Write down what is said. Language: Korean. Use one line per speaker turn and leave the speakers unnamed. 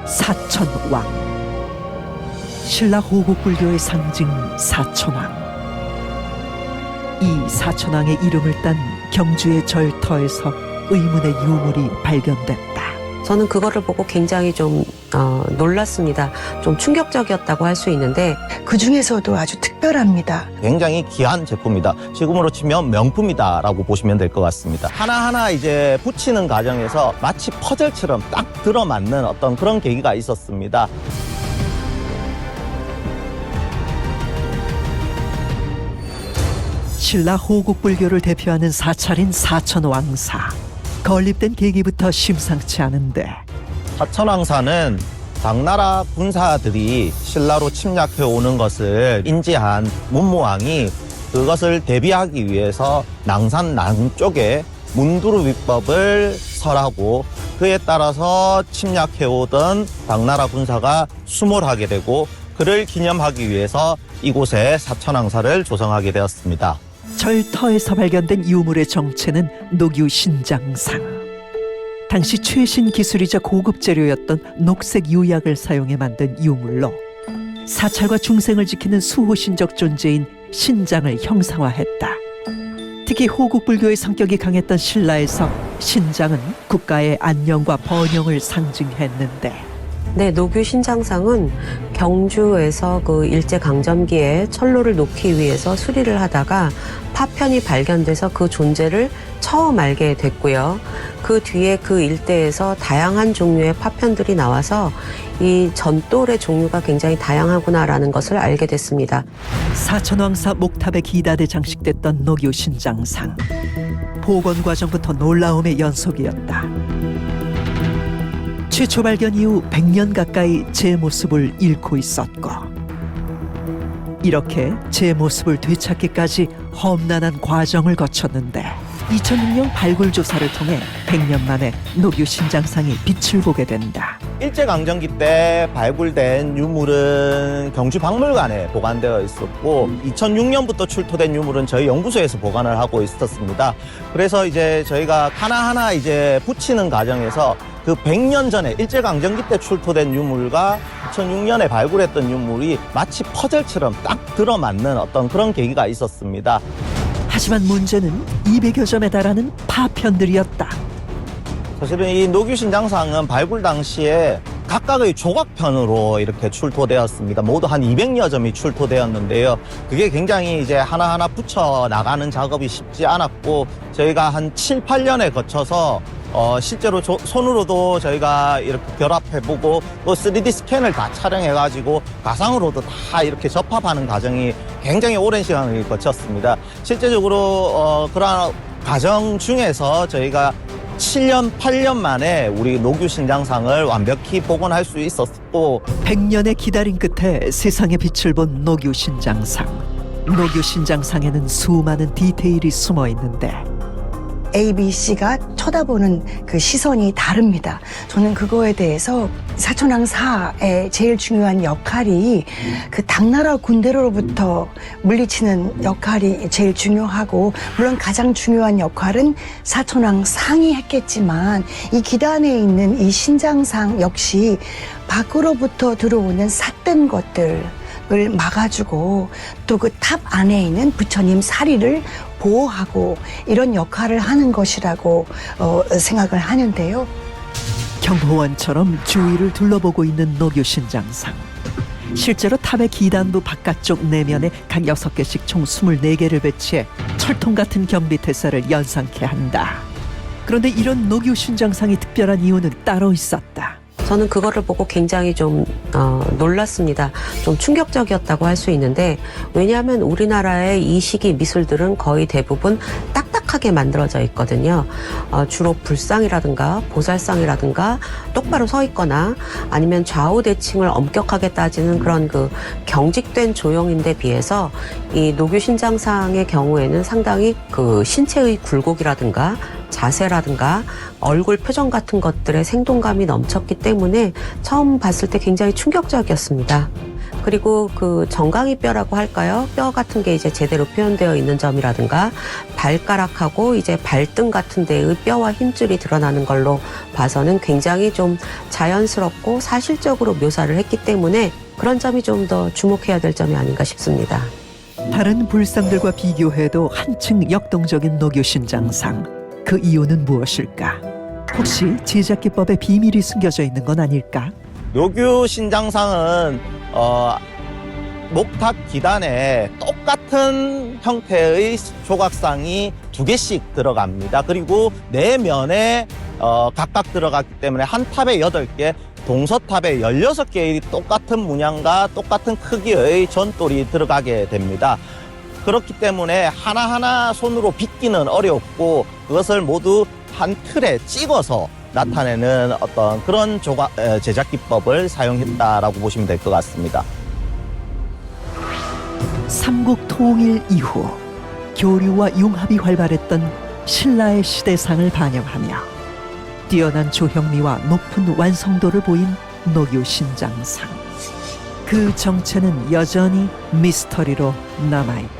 사천왕. 신라 호국불교의 상징 사천왕. 이 사천왕의 이름을 딴 경주의 절터에서 의문의 유물이 발견됐다.
저는 그거를 보고 굉장히 좀 놀랐습니다. 좀 충격적이었다고 할 수 있는데
그 중에서도 아주 특별합니다.
굉장히 귀한 제품이다. 지금으로 치면 명품이다라고 보시면 될 것 같습니다. 하나하나 이제 붙이는 과정에서 마치 퍼즐처럼 딱 들어맞는 어떤 그런 계기가 있었습니다.
신라 호국불교를 대표하는 사찰인 사천왕사. 건립된 계기부터 심상치 않은데
사천왕사는 당나라 군사들이 신라로 침략해 오는 것을 인지한 문무왕이 그것을 대비하기 위해서 낭산 남쪽에 문두루 위법을 설하고 그에 따라서 침략해 오던 당나라 군사가 수몰하게 되고 그를 기념하기 위해서 이곳에 사천왕사를 조성하게 되었습니다.
절터에서 발견된 유물의 정체는 녹유 신장상. 당시 최신 기술이자 고급 재료였던 녹색 유약을 사용해 만든 유물로 사찰과 중생을 지키는 수호신적 존재인 신장을 형상화했다. 특히 호국불교의 성격이 강했던 신라에서 신장은 국가의 안녕과 번영을 상징했는데
네, 녹유 신장상은 경주에서 그 일제강점기에 철로를 놓기 위해서 수리를 하다가 파편이 발견돼서 그 존재를 처음 알게 됐고요. 그 뒤에 그 일대에서 다양한 종류의 파편들이 나와서 이 전돌의 종류가 굉장히 다양하구나라는 것을 알게 됐습니다.
사천왕사 목탑에 기다대 장식됐던 녹유 신장상. 복원 과정부터 놀라움의 연속이었다. 최초 발견 이후 100년 가까이 제 모습을 잃고 있었고 이렇게 제 모습을 되찾기까지 험난한 과정을 거쳤는데 2006년 발굴 조사를 통해 100년 만에 녹유 신장상이 빛을 보게 된다.
일제강점기 때 발굴된 유물은 경주박물관에 보관되어 있었고 2006년부터 출토된 유물은 저희 연구소에서 보관을 하고 있었습니다. 그래서 이제 저희가 하나하나 이제 붙이는 과정에서 그 100년 전에 일제강점기 때 출토된 유물과 2006년에 발굴했던 유물이 마치 퍼즐처럼 딱 들어맞는 어떤 그런 계기가 있었습니다.
하지만 문제는 200여 점에 달하는 파편들이었다.
사실은 이 녹유신장상은 발굴 당시에 각각의 조각편으로 이렇게 출토되었습니다. 모두 한 200여 점이 출토되었는데요. 그게 굉장히 이제 하나하나 붙여 나가는 작업이 쉽지 않았고 저희가 한 7, 8년에 거쳐서 실제로 손으로도 저희가 이렇게 결합해보고 또 3D 스캔을 다 촬영해가지고 가상으로도 다 이렇게 접합하는 과정이 굉장히 오랜 시간을 거쳤습니다. 실제적으로 그러한 과정 중에서 저희가 7년, 8년 만에 우리 녹유 신장상을 완벽히 복원할 수 있었고
100년의 기다림 끝에 세상의 빛을 본 녹유 신장상. 녹유 신장상에는 수많은 디테일이 숨어 있는데
ABC가 쳐다보는 그 시선이 다릅니다. 저는 그거에 대해서 사천왕사의 제일 중요한 역할이 그 당나라 군대로부터 물리치는 역할이 제일 중요하고 물론 가장 중요한 역할은 사천왕상이 했겠지만 이 기단에 있는 이 신장상 역시 밖으로부터 들어오는 삿된 것들 을 막아주고 또 그 탑 안에 있는 부처님 사리를 보호하고 이런 역할을 하는 것이라고 생각을 하는데요.
경호원처럼 주위를 둘러보고 있는 녹유 신장상. 실제로 탑의 기단부 바깥쪽 내면에 각 6개씩 총 24개를 배치해 철통 같은 경비 태세를 연상케 한다. 그런데 이런 녹유 신장상이 특별한 이유는 따로 있었다.
저는 그거를 보고 굉장히 좀 놀랐습니다. 좀 충격적이었다고 할 수 있는데 왜냐하면 우리나라의 이 시기 미술들은 거의 대부분 딱딱하게 만들어져 있거든요. 주로 불상이라든가 보살상이라든가 똑바로 서 있거나 아니면 좌우 대칭을 엄격하게 따지는 그런 그 경직된 조형인데 비해서 이 녹유 신장상의 경우에는 상당히 그 신체의 굴곡이라든가 자세라든가 얼굴 표정 같은 것들의 생동감이 넘쳤기 때문에 처음 봤을 때 굉장히 충격적이었습니다. 그리고 그 정강이 뼈라고 할까요? 뼈 같은 게 이제 제대로 표현되어 있는 점이라든가 발가락하고 이제 발등 같은 데의 뼈와 힘줄이 드러나는 걸로 봐서는 굉장히 좀 자연스럽고 사실적으로 묘사를 했기 때문에 그런 점이 좀 더 주목해야 될 점이 아닌가 싶습니다.
다른 불상들과 비교해도 한층 역동적인 노교신장상. 그 이유는 무엇일까? 혹시 제작 기법에 비밀이 숨겨져 있는 건 아닐까?
노규신장상은 목탑 기단에 똑같은 형태의 조각상이 2개씩 들어갑니다. 그리고 내면에 각각 들어갔기 때문에 한 탑에 8개, 동서탑에 16개의 똑같은 문양과 똑같은 크기의 전돌이 들어가게 됩니다. 그렇기 때문에 하나하나 손으로 빗기는 어렵고 그것을 모두 한 틀에 찍어서 나타내는 어떤 그런 제작 기법을 사용했다라고 보시면 될 것 같습니다.
삼국 통일 이후 교류와 융합이 활발했던 신라의 시대상을 반영하며 뛰어난 조형미와 높은 완성도를 보인 노교신장상. 그 정체는 여전히 미스터리로 남아있다.